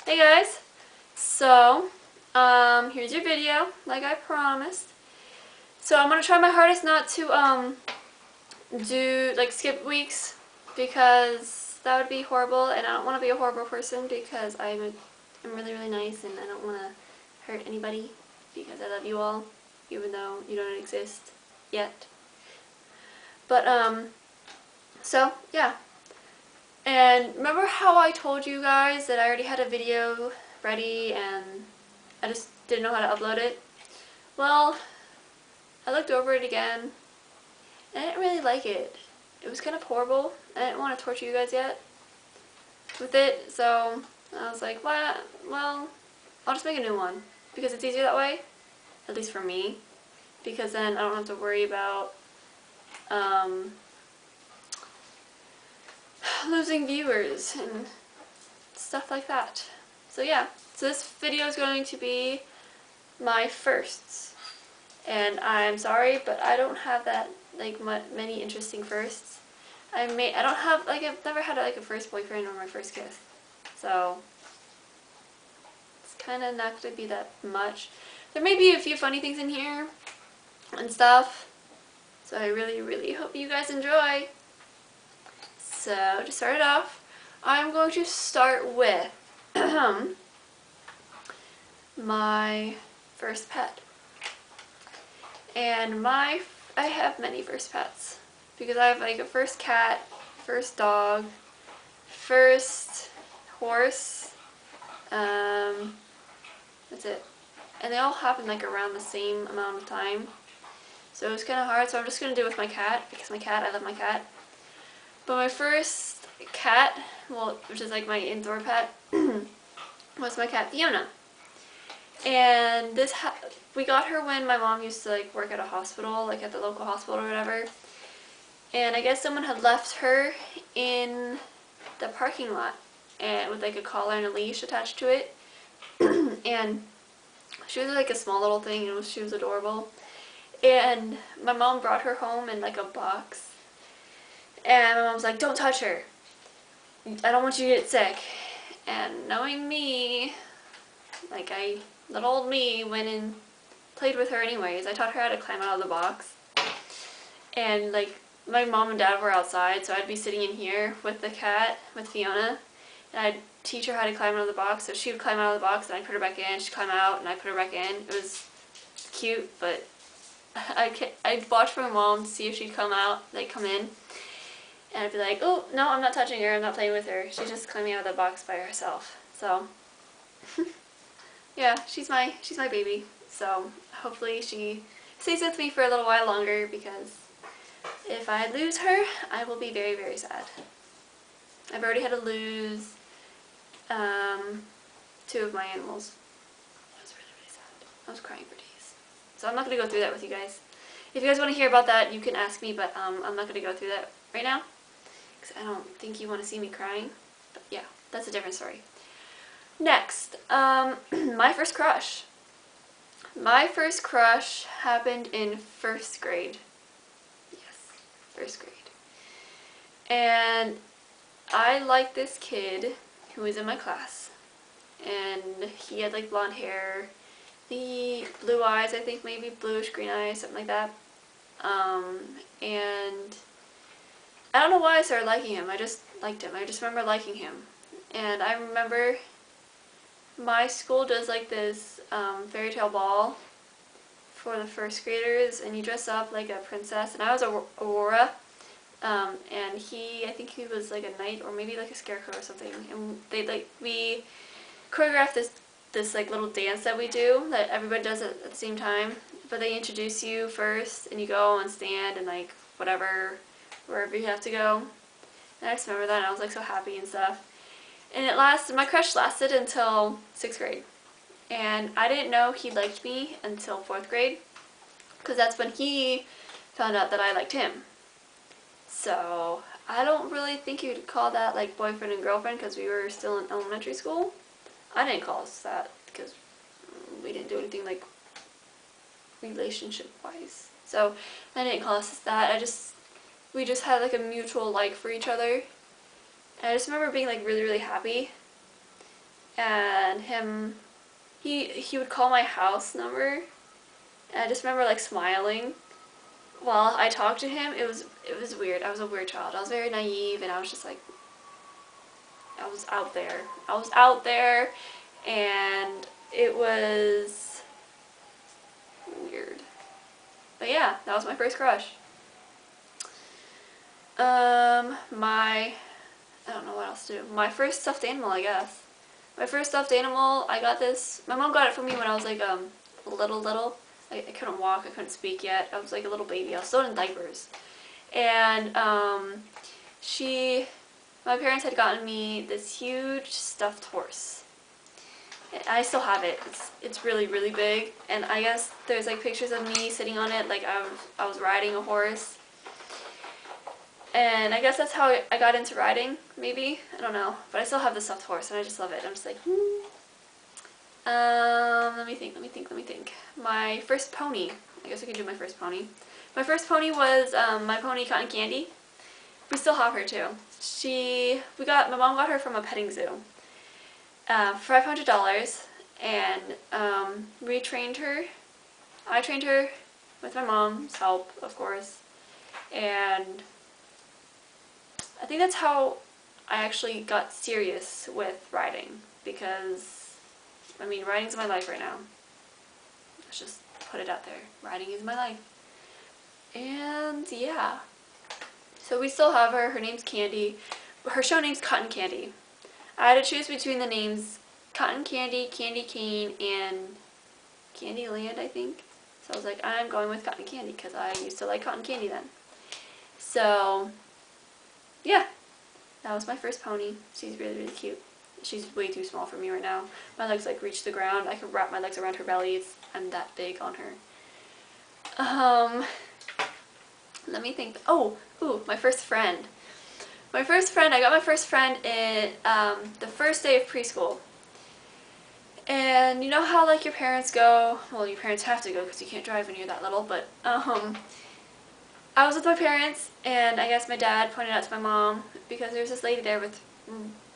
Hey guys, so here's your video, like I promised. So I'm gonna try my hardest not to skip weeks, because that would be horrible, and I don't want to be a horrible person, because I'm really nice and I don't want to hurt anybody, because I love you all, even though you don't exist yet. But so yeah. And remember how I told you guys that I already had a video ready and I just didn't know how to upload it? Well, I looked over it again and I didn't really like it. It was kind of horrible. I didn't want to torture you guys yet with it, so I was like, well, I'll just make a new one, because it's easier that way, at least for me, because then I don't have to worry about losing viewers and stuff like that. So yeah, so this video is going to be my firsts, and I'm sorry, but I don't have that many interesting firsts. I don't have I've never had a first boyfriend or my first kiss, so it's kind of not going to be that much. There may be a few funny things in here and stuff, so I really hope you guys enjoy. So to start it off, I'm going to start with my first pet. And I have many first pets, because I have a first cat, first dog, first horse, that's it. And they all happened around the same amount of time. So it was kind of hard, so I'm just going to do it with my cat, because I love my cat. But my first cat, which is my indoor pet, was my cat Fiona. And we got her when my mom used to work at a hospital, at the local hospital or whatever. And I guess someone had left her in the parking lot, and with a collar and a leash attached to it. And she was a small little thing, and she was adorable. And my mom brought her home in a box. And my mom's like, don't touch her. I don't want you to get sick. And knowing me, little old me went and played with her anyways. I taught her how to climb out of the box. And my mom and dad were outside, so I'd be sitting in here with the cat, with Fiona. And I'd teach her how to climb out of the box. So she would climb out of the box and I'd put her back in. She'd climb out and I'd put her back in. It was cute, but I'd watch my mom to see if she'd come out, come in. And I'd be like, oh, no, I'm not touching her, I'm not playing with her. She's just climbing out of the box by herself. So, yeah, she's my baby. So, hopefully she stays with me for a little while longer, because if I lose her, I will be very sad. I've already had to lose 2 of my animals. That was really sad. I was crying for days. So I'm not going to go through that with you guys. If you guys want to hear about that, you can ask me, but I'm not going to go through that right now, because I don't think you want to see me crying. But yeah, that's a different story. Next, my first crush. My first crush happened in 1st grade. Yes, 1st grade. And I liked this kid who was in my class. And he had blonde hair, the blue eyes, I think maybe bluish green eyes, something like that. And I don't know why I started liking him. I just liked him. I just remember liking him. And I remember my school does this fairy tale ball for the 1st graders, and you dress up like a princess, and I was Aurora, and I think he was a knight, or maybe a scarecrow or something, and we choreographed this little dance that we do, that everybody does at the same time, but they introduce you first, and you go and stand and whatever, wherever you have to go. And I just remember that, and I was so happy and stuff. And my crush lasted until 6th grade. And I didn't know he liked me until 4th grade, because that's when he found out that I liked him. So I don't really think you'd call that boyfriend and girlfriend, because we were still in elementary school. I didn't call us that, because we didn't do anything relationship wise. So I didn't call us that. We just had a mutual like for each other. And I just remember being really happy. and he would call my house number, and I just remember like smiling while I talked to him. It was weird. I was a weird child. I was very naive, and I was just like, I was out there. I was out there, and it was weird. But yeah, that was my first crush. I don't know what else to do. My first stuffed animal, I guess. My first stuffed animal, I got this. My mom got it for me when I was like little. I couldn't walk. I couldn't speak yet. I was like a little baby. I was still in diapers. And my parents had gotten me this huge stuffed horse. I still have it. It's really, really big. And I guess there's like pictures of me sitting on it, like I was riding a horse. And I guess that's how I got into riding, maybe. I don't know. But I still have the stuffed horse, and I just love it. I'm just like, let me think. My first pony. I guess I could do my first pony. My first pony was my pony Cotton Candy. We still have her too. My mom got her from a petting zoo for $500, and we trained her. I trained her with my mom's help, of course, and I think that's how I actually got serious with riding, because, I mean, riding's my life right now. Let's just put it out there. Riding is my life. And yeah. So we still have her. Her name's Candy. Her show name's Cotton Candy. I had to choose between the names Cotton Candy, Candy Cane, and Candyland, I think. So I was like, I'm going with Cotton Candy because I used to like cotton candy then. So yeah, that was my first pony. She's really, really cute. She's way too small for me right now. My legs like reach the ground. I could wrap my legs around her belly. I'm that big on her. Let me think. My first friend. I got my first friend in the first day of preschool. And you know how like your parents go, well, your parents have to go because you can't drive when you're that little, but I was with my parents, and I guess my dad pointed out to my mom because there was this lady there with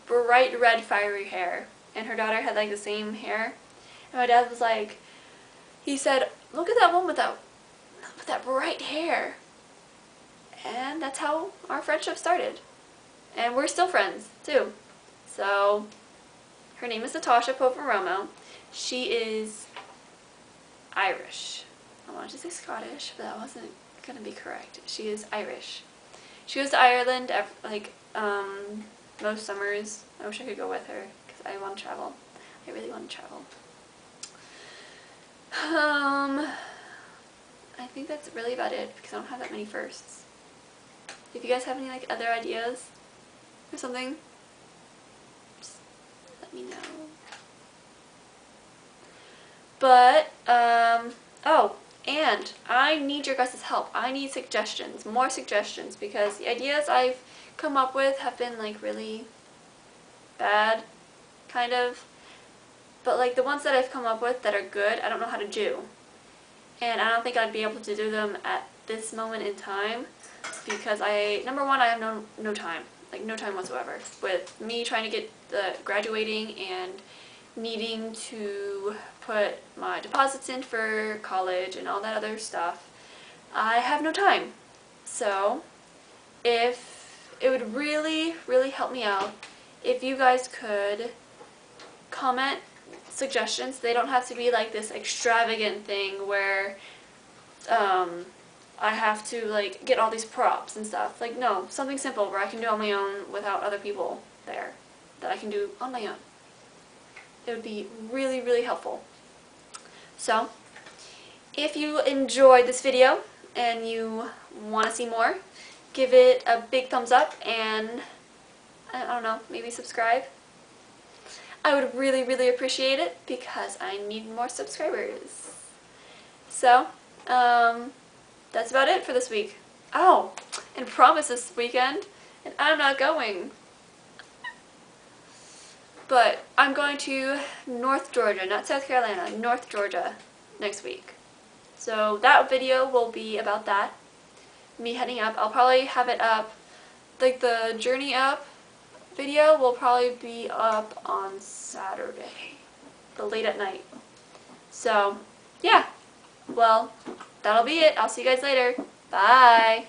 bright red fiery hair, and her daughter had like the same hair, and my dad was like, he said, look at that one with that bright hair. And that's how our friendship started, and we're still friends too. So her name is Natasha Poveromo. She is Irish. I wanted to say Scottish, but that wasn't gonna be correct. She is Irish. She goes to Ireland most summers. I wish I could go with her because I want to travel. I really want to travel. I think that's really about it because I don't have that many firsts. If you guys have any like other ideas or something, just let me know. But and I need your guys' help. I need suggestions, more suggestions, because the ideas I've come up with have been like really bad, kind of. But like the ones that I've come up with that are good, I don't know how to do. And I don't think I'd be able to do them at this moment in time because number one, I have no time. Like no time whatsoever. With me trying to get graduating and needing to put my deposits in for college and all that other stuff, I have no time. So if it would really, really help me out if you guys could comment suggestions. They don't have to be like this extravagant thing where I have to like get all these props and stuff. Like no, something simple where I can do on my own without other people there, that I can do on my own. It would be really, really helpful. So, if you enjoyed this video and you want to see more, give it a big thumbs up and, I don't know, maybe subscribe. I would really, really appreciate it because I need more subscribers. So, that's about it for this week. Oh, and promise this weekend, and I'm not going. But I'm going to North Georgia, not South Carolina, North Georgia next week. So that video will be about that. Me heading up. I'll probably have it up, like the journey up, video will probably be up on Saturday, but late at night. So, yeah. Well, that'll be it. I'll see you guys later. Bye.